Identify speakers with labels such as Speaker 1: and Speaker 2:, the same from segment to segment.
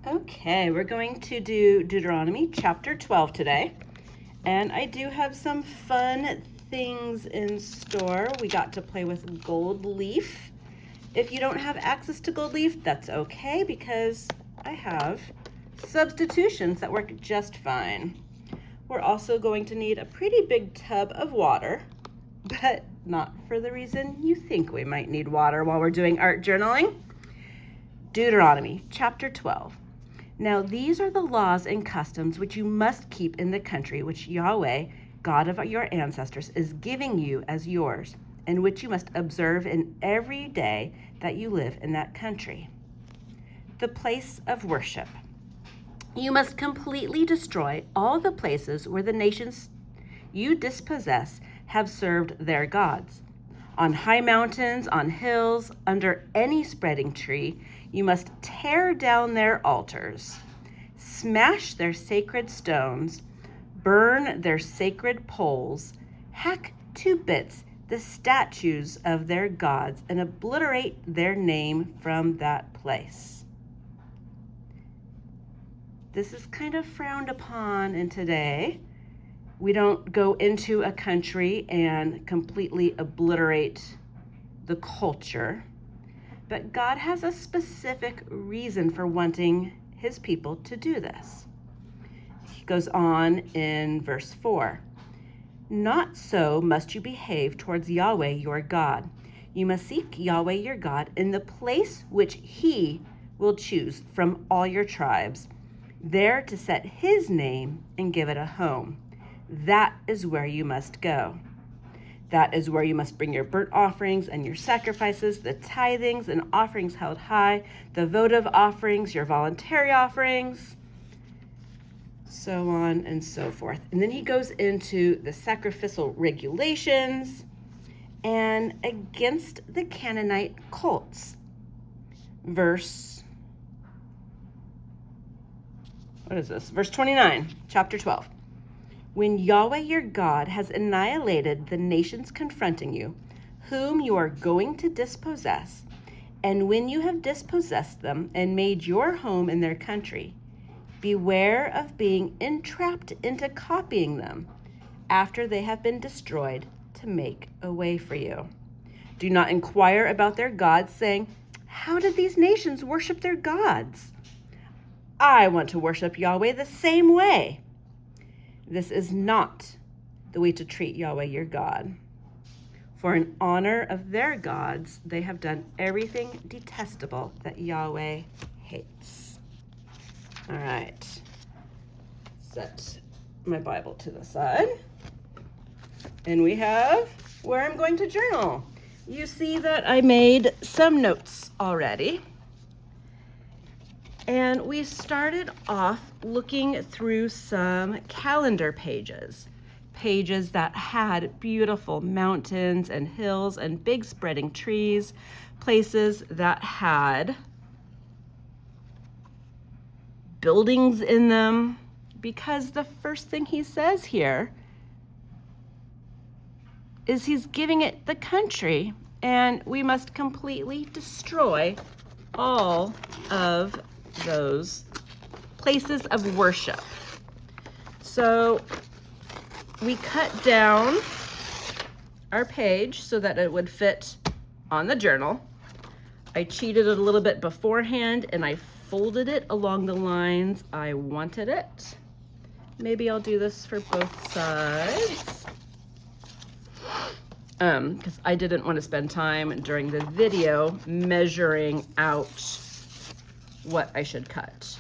Speaker 1: Okay, we're going to do Deuteronomy chapter 12 today. And I do have some fun things in store. We got to play with gold leaf. If you don't have access to gold leaf, that's okay because I have substitutions that work just fine. We're also going to need a pretty big tub of water, but not for the reason you think we might need water while we're doing art journaling. Deuteronomy chapter 12. Now these are the laws and customs which you must keep in the country which Yahweh, God of your ancestors, is giving you as yours, and which you must observe in every day that you live in that country. The place of worship. You must completely destroy all the places where the nations you dispossess have served their gods. On high mountains, on hills, under any spreading tree, you must tear down their altars, smash their sacred stones, burn their sacred poles, hack to bits the statues of their gods, and obliterate their name from that place. This is kind of frowned upon in today. We don't go into a country and completely obliterate the culture, but God has a specific reason for wanting his people to do this. He goes on in verse 4. Not so must you behave towards Yahweh your God. You must seek Yahweh your God in the place which he will choose from all your tribes, there to set his name and give it a home. That is where you must go. That is where you must bring your burnt offerings and your sacrifices, the tithings and offerings held high, the votive offerings, your voluntary offerings, so on and so forth. And then he goes into the sacrificial regulations and against the Canaanite cults. Verse 29, chapter 12. When Yahweh your God has annihilated the nations confronting you, whom you are going to dispossess, and when you have dispossessed them and made your home in their country, beware of being entrapped into copying them after they have been destroyed to make a way for you. Do not inquire about their gods, saying, how did these nations worship their gods? I want to worship Yahweh the same way. This is not the way to treat Yahweh your God. For in honor of their gods, they have done everything detestable that Yahweh hates. All right. Set my Bible to the side. And we have where I'm going to journal. You see that I made some notes already. And we started off looking through some calendar pages that had beautiful mountains and hills and big spreading trees, places that had buildings in them, because the first thing he says here is he's giving it the country, and we must completely destroy all of those places of worship. So we cut down our page so that it would fit on the journal. I cheated a little bit beforehand and I folded it along the lines I wanted it. Maybe I'll do this for both sides. Because I didn't want to spend time during the video measuring out what I should cut.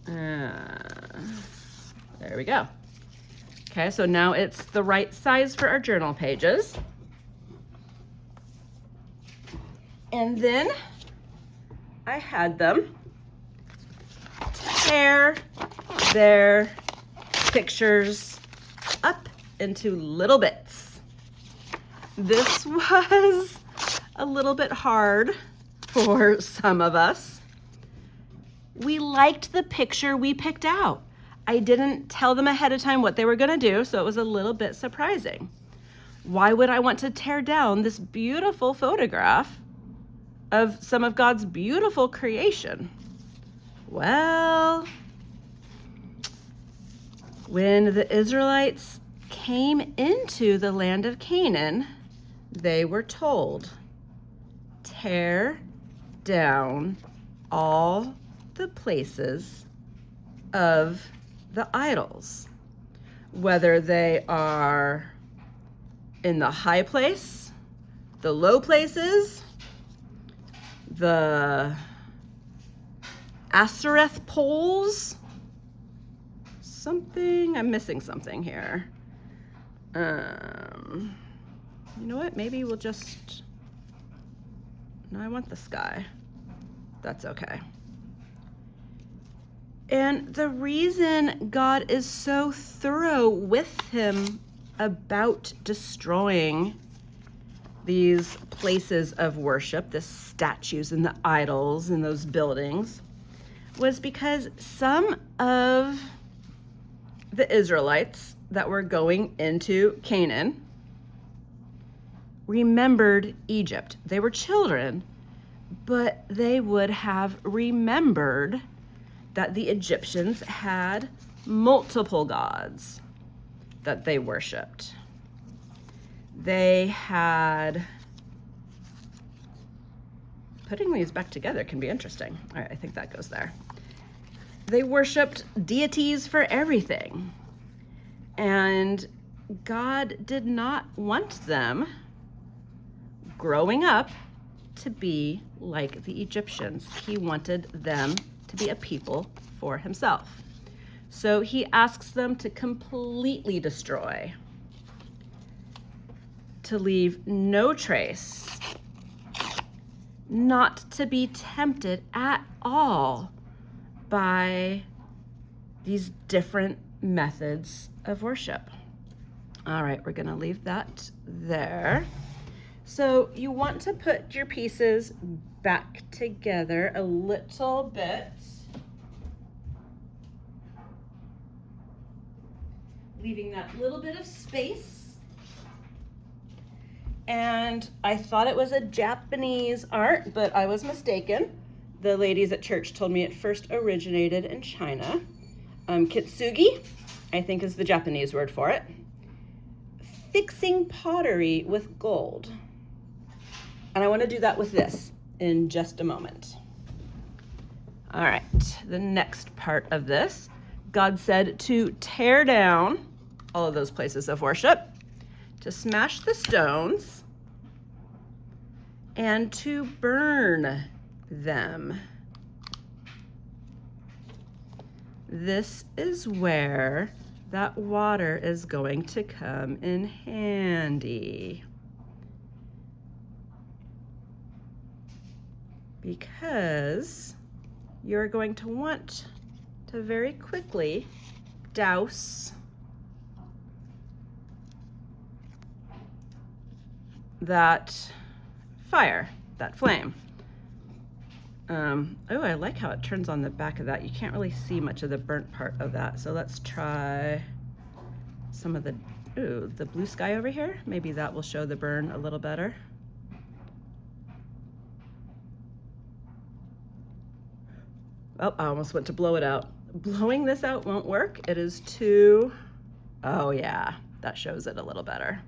Speaker 1: There we go. Okay, so now it's the right size for our journal pages. And then I had them tear their pictures up into little bits. This was a little bit hard for some of us. We liked the picture we picked out. I didn't tell them ahead of time what they were going to do, so it was a little bit surprising. Why would I want to tear down this beautiful photograph of some of God's beautiful creation? Well, when the Israelites came into the land of Canaan, they were told, tear down all the places of the idols, whether they are in the high place, the low places, the Ashereth poles, I'm missing something here. You know what, maybe we'll just, no, I want the sky. That's okay. And the reason God is so thorough with him about destroying these places of worship, the statues and the idols and those buildings, was because some of the Israelites that were going into Canaan remembered Egypt. They were children, but they would have remembered that the Egyptians had multiple gods that they worshiped. They had, putting these back together can be interesting. All right, I think that goes there. They worshiped deities for everything. And God did not want them growing up to be like the Egyptians. He wanted them to be a people for himself. So he asks them to completely destroy, to leave no trace, not to be tempted at all by these different methods of worship. All right, we're gonna leave that there. So you want to put your pieces back together a little bit. Leaving that little bit of space. And I thought it was a Japanese art, but I was mistaken. The ladies at church told me it first originated in China. Kintsugi, I think is the Japanese word for it. Fixing pottery with gold. And I want to do that with this in just a moment. All right, the next part of this, God said to tear down all of those places of worship, to smash the stones, and to burn them. This is where that water is going to come in handy. Because you're going to want to very quickly douse that fire, that flame. Oh, I like how it turns on the back of that. You can't really see much of the burnt part of that. So let's try some of the blue sky over here. Maybe that will show the burn a little better. Oh, I almost went to blow it out. Blowing this out won't work. It is too, oh yeah, that shows it a little better.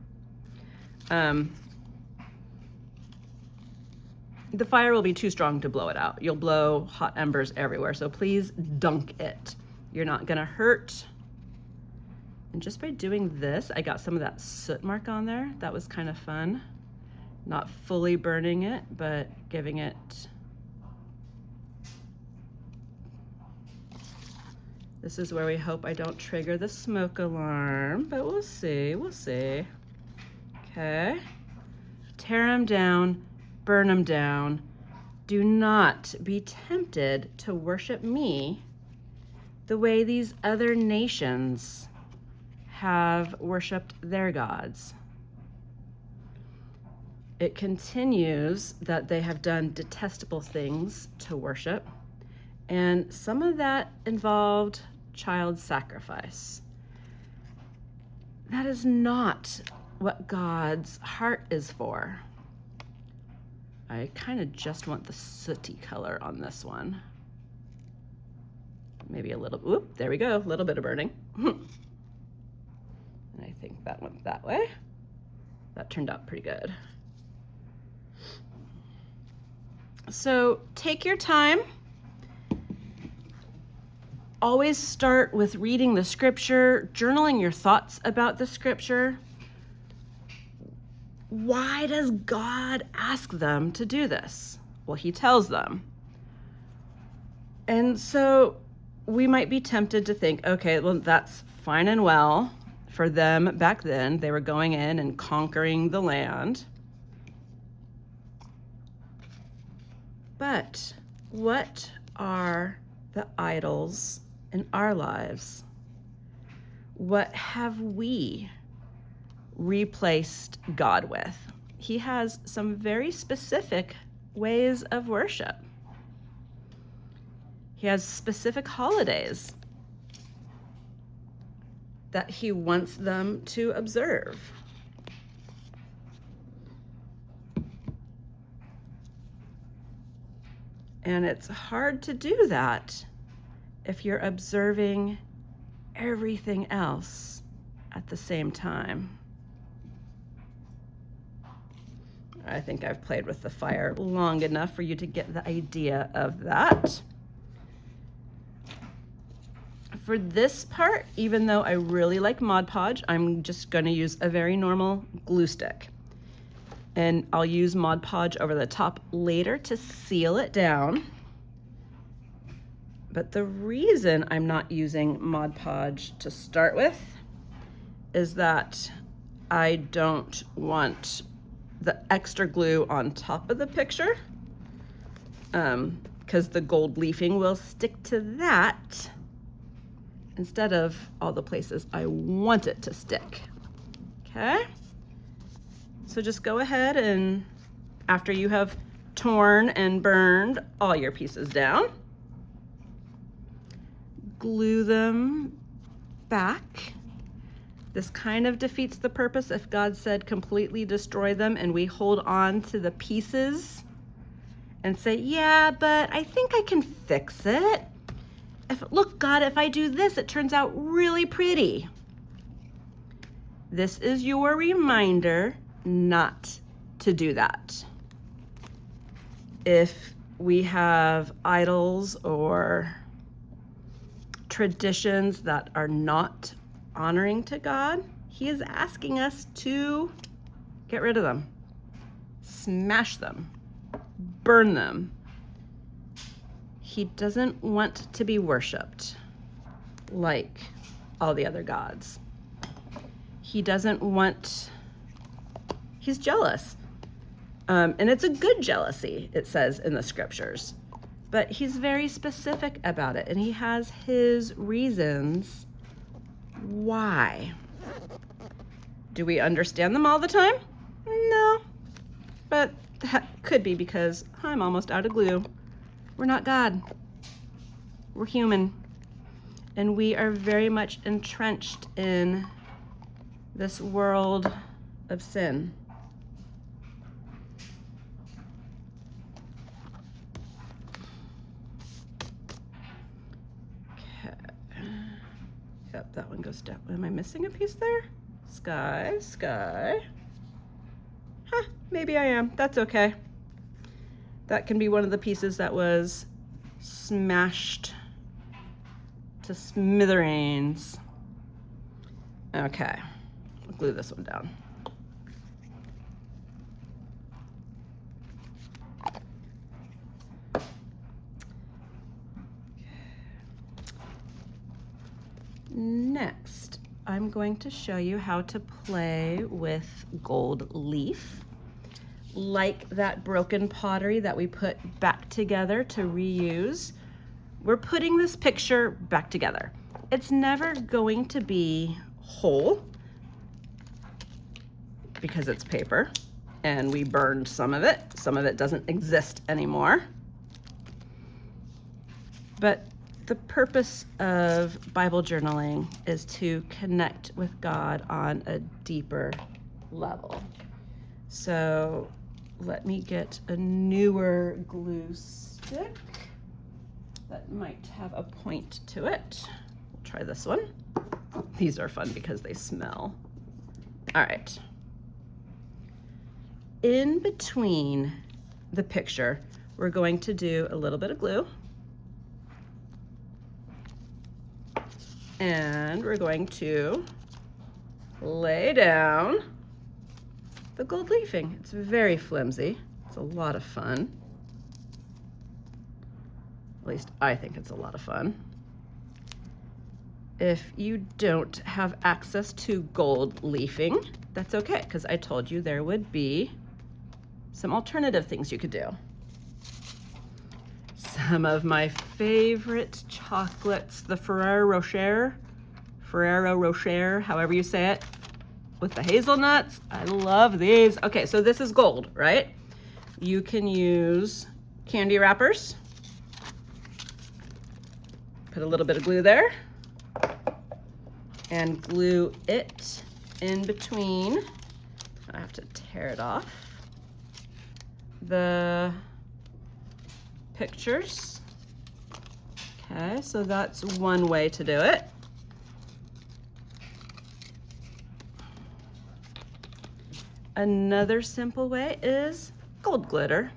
Speaker 1: The fire will be too strong to blow it out. You'll blow hot embers everywhere, so please dunk it. You're not gonna hurt. And just by doing this, I got some of that soot mark on there. That was kind of fun. Not fully burning it, but giving it This is where we hope I don't trigger the smoke alarm, but we'll see, Okay. Tear them down, burn them down. Do not be tempted to worship me the way these other nations have worshiped their gods. It continues that they have done detestable things to worship, and some of that involved child sacrifice. That is not what God's heart is for. I kind of just want the sooty color on this one. Maybe a little, whoop, there we go, a little bit of burning. And I think that went that way. That turned out pretty good. So take your time. Always start with reading the scripture, journaling your thoughts about the scripture. Why does God ask them to do this? Well, he tells them. And so we might be tempted to think, okay, well, that's fine and well for them back then. They were going in and conquering the land. But what are the idols in our lives? What have we replaced God with? He has some very specific ways of worship. He has specific holidays that he wants them to observe. And it's hard to do that if you're observing everything else at the same time. I think I've played with the fire long enough for you to get the idea of that. For this part, even though I really like Mod Podge, I'm just going to use a very normal glue stick. And I'll use Mod Podge over the top later to seal it down. But the reason I'm not using Mod Podge to start with is that I don't want the extra glue on top of the picture, because the gold leafing will stick to that instead of all the places I want it to stick. Okay? So just go ahead and after you have torn and burned all your pieces down, glue them back. This kind of defeats the purpose if God said completely destroy them and we hold on to the pieces and say, yeah, but I think I can fix it. Look, God, if I do this, it turns out really pretty. This is your reminder not to do that. If we have idols or traditions that are not honoring to God, he is asking us to get rid of them, smash them, burn them. He doesn't want to be worshiped like all the other gods. He doesn't want, he's jealous. And it's a good jealousy, it says in the scriptures. But he's very specific about it, and he has his reasons why. Do we understand them all the time? No. But that could be because I'm almost out of glue. We're not God. We're human. And we are very much entrenched in this world of sin. Okay. Yep, that one goes down. Am I missing a piece there? Sky, sky. Huh, maybe I am. That's okay. That can be one of the pieces that was smashed to smithereens. Okay, I'll glue this one down. Next, I'm going to show you how to play with gold leaf. Like that broken pottery that we put back together to reuse, we're putting this picture back together. It's never going to be whole because it's paper and we burned some of it. Some of it doesn't exist anymore. But the purpose of Bible journaling is to connect with God on a deeper level. So let me get a newer glue stick that might have a point to it. We'll try this one. These are fun because they smell. All right. In between the picture, we're going to do a little bit of glue. And we're going to lay down the gold leafing. It's very flimsy. It's a lot of fun. At least I think it's a lot of fun. If you don't have access to gold leafing, that's okay, because I told you there would be some alternative things you could do. Some of my favorite chocolates, the Ferrero Rocher, however you say it, with the hazelnuts. I love these. Okay, so this is gold, right? You can use candy wrappers. Put a little bit of glue there and glue it in between. I have to tear it off. The pictures. Okay, so that's one way to do it. Another simple way is gold glitter.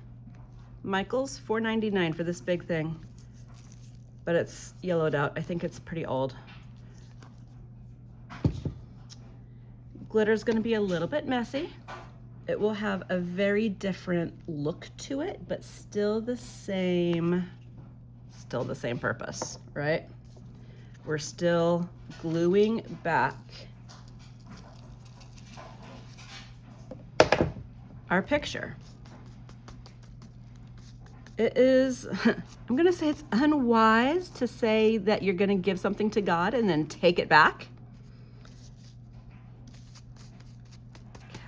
Speaker 1: Michael's $4.99 for this big thing, but it's yellowed out. I think it's pretty old. Glitter's gonna be a little bit messy. It will have a very different look to it, but still the same purpose, right? We're still gluing back our picture. It is, I'm gonna say it's unwise to say that you're gonna give something to God and then take it back.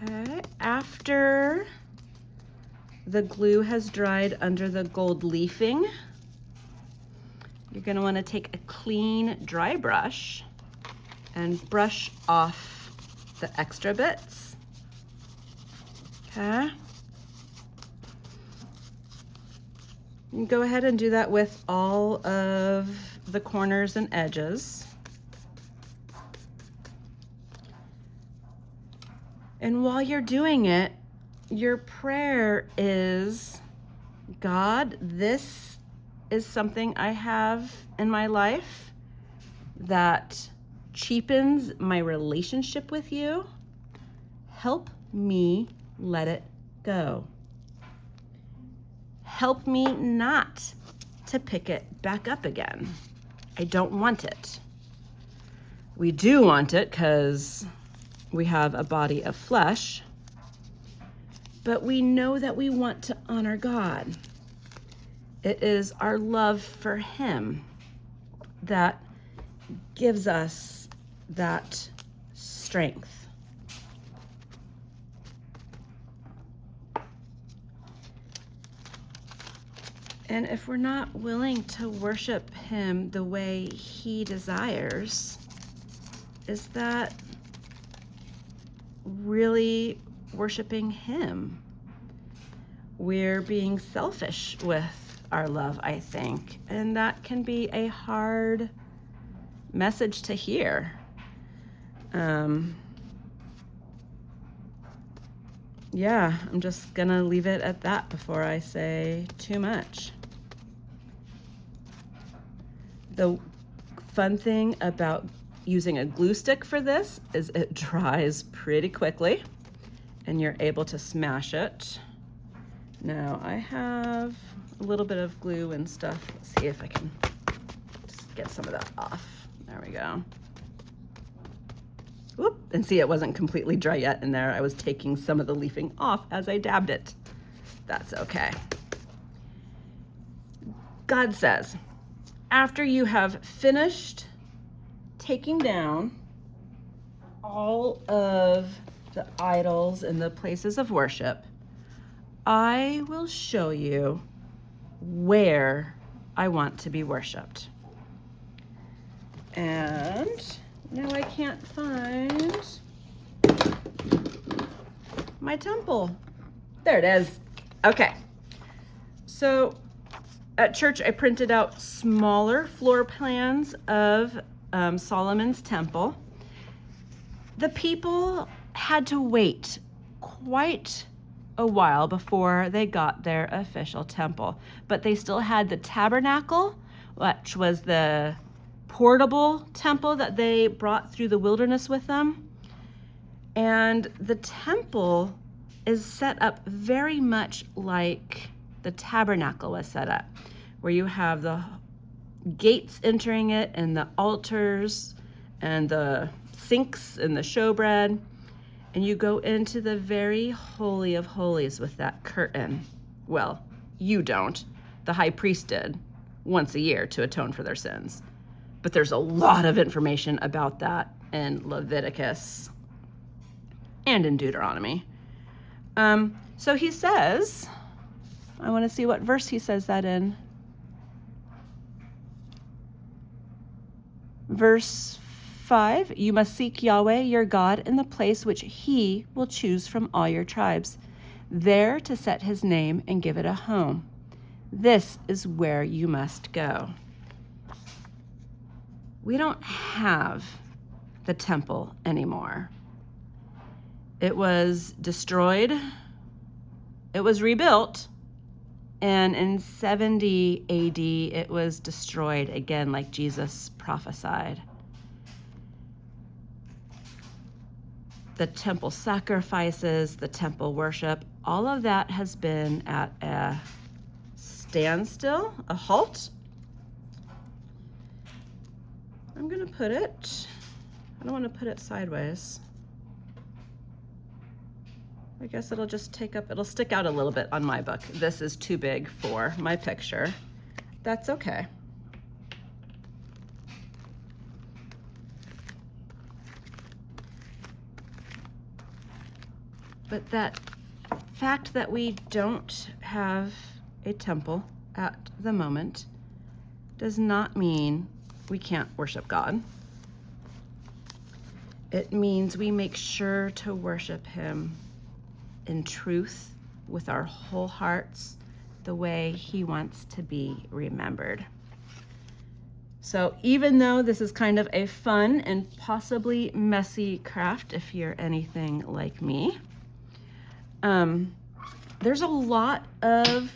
Speaker 1: Okay, after the glue has dried under the gold leafing, you're gonna wanna take a clean, dry brush and brush off the extra bits. Okay. You can go ahead and do that with all of the corners and edges. And while you're doing it, your prayer is, God, this is something I have in my life that cheapens my relationship with you. Help me let it go. Help me not to pick it back up again. I don't want it. We do want it because we have a body of flesh, but we know that we want to honor God. It is our love for Him that gives us that strength. And if we're not willing to worship Him the way He desires, is that really worshiping Him? We're being selfish with our love, I think, and that can be a hard message to hear. Yeah, I'm just gonna leave it at that before I say too much. The fun thing about using a glue stick for this is it dries pretty quickly and you're able to smash it. Now I have a little bit of glue and stuff. Let's see if I can just get some of that off. There we go. Whoop, and see, it wasn't completely dry yet in there. I was taking some of the leafing off as I dabbed it. That's okay. God says, after you have finished taking down all of the idols and the places of worship, I will show you where I want to be worshiped. And now I can't find my temple. There it is. Okay, so at church I printed out smaller floor plans of Solomon's temple. The people had to wait quite a while before they got their official temple, but they still had the tabernacle, which was the portable temple that they brought through the wilderness with them. And the temple is set up very much like the tabernacle was set up, where you have the gates entering it and the altars and the sinks and the showbread, and you go into the very holy of holies with that curtain. Well, you don't. The high priest did once a year to atone for their sins. But there's a lot of information about that in Leviticus and in Deuteronomy. So he says, I want to see what verse he says that in. Verse 5, you must seek Yahweh your God in the place which he will choose from all your tribes, there to set his name and give it a home. This is where you must go. We don't have the temple anymore. It was destroyed. It was rebuilt. And in 70 AD, it was destroyed again, like Jesus prophesied. The temple sacrifices, the temple worship, all of that has been at a standstill, a halt. I'm going to put it, I don't want to put it sideways. I guess it'll just take up, it'll stick out a little bit on my book. This is too big for my picture. That's okay. But that fact that we don't have a temple at the moment does not mean we can't worship God. It means we make sure to worship him in truth with our whole hearts, the way he wants to be remembered. So even though this is kind of a fun and possibly messy craft, if you're anything like me, there's a lot of,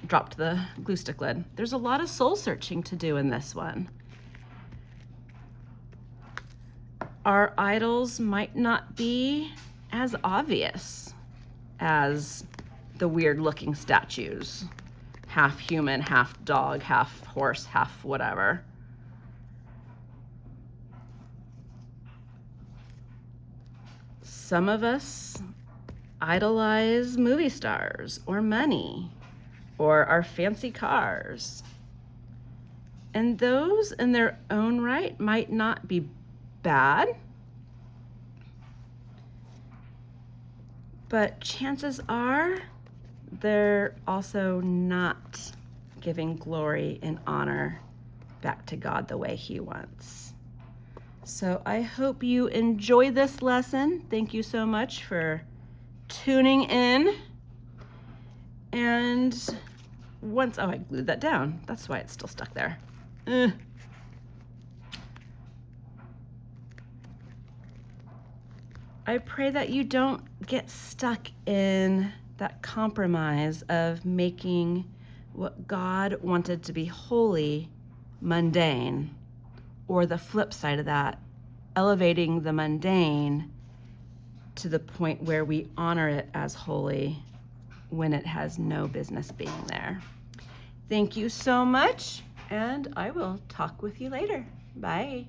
Speaker 1: dropped the glue stick lid. There's a lot of soul searching to do in this one. Our idols might not be as obvious as the weird looking statues, half human, half dog, half horse, half whatever. Some of us idolize movie stars or money or our fancy cars. And those in their own right might not be bad, but chances are they're also not giving glory and honor back to God the way he wants. So I hope you enjoy this lesson. Thank you so much for tuning in. And once, oh, I glued that down. That's why it's still stuck there. I pray that you don't get stuck in that compromise of making what God wanted to be holy mundane, or the flip side of that, elevating the mundane to the point where we honor it as holy when it has no business being there. Thank you so much, and I will talk with you later. Bye.